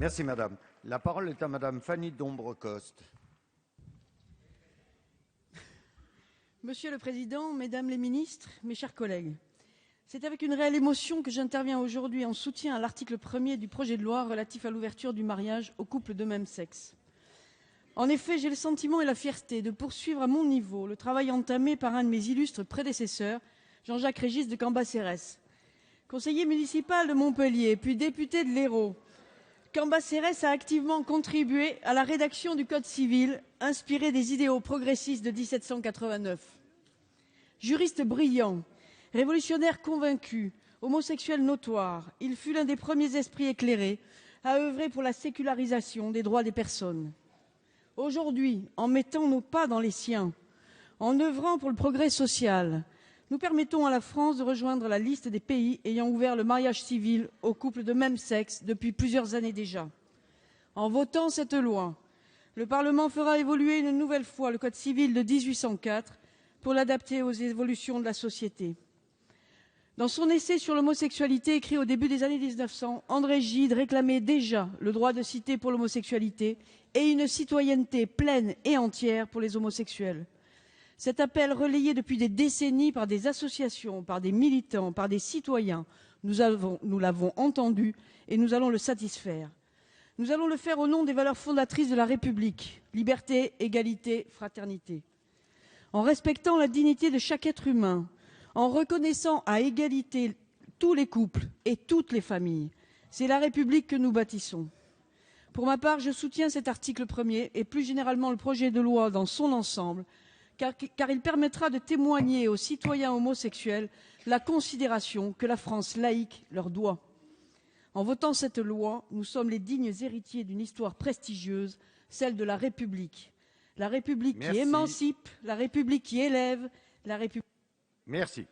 Merci, madame. La parole est à madame Fanny Dombrecoste. Monsieur le Président, Mesdames les ministres, mes chers collègues, c'est avec une réelle émotion que j'interviens aujourd'hui en soutien à l'article 1er du projet de loi relatif à l'ouverture du mariage aux couples de même sexe. En effet, j'ai le sentiment et la fierté de poursuivre à mon niveau le travail entamé par un de mes illustres prédécesseurs, Jean-Jacques Régis de Cambacérès. Conseiller municipal de Montpellier, puis député de l'Hérault, Cambacérès a activement contribué à la rédaction du Code civil, inspiré des idéaux progressistes de 1789. Juriste brillant, révolutionnaire convaincu, homosexuel notoire, il fut l'un des premiers esprits éclairés à œuvrer pour la sécularisation des droits des personnes. Aujourd'hui, en mettant nos pas dans les siens, en œuvrant pour le progrès social, nous permettons à la France de rejoindre la liste des pays ayant ouvert le mariage civil aux couples de même sexe depuis plusieurs années déjà. En votant cette loi, le Parlement fera évoluer une nouvelle fois le Code civil de 1804 pour l'adapter aux évolutions de la société. Dans son essai sur l'homosexualité écrit au début des années 1900, André Gide réclamait déjà le droit de cité pour l'homosexualité et une citoyenneté pleine et entière pour les homosexuels. Cet appel relayé depuis des décennies par des associations, par des militants, par des citoyens, nous l'avons entendu et nous allons le satisfaire. Nous allons le faire au nom des valeurs fondatrices de la République, liberté, égalité, fraternité. En respectant la dignité de chaque être humain, en reconnaissant à égalité tous les couples et toutes les familles, c'est la République que nous bâtissons. Pour ma part, je soutiens cet article 1er et plus généralement le projet de loi dans son ensemble, car il permettra de témoigner aux citoyens homosexuels la considération que la France laïque leur doit. En votant cette loi, nous sommes les dignes héritiers d'une histoire prestigieuse, celle de la République. La République qui émancipe, la République qui élève, la République... Merci.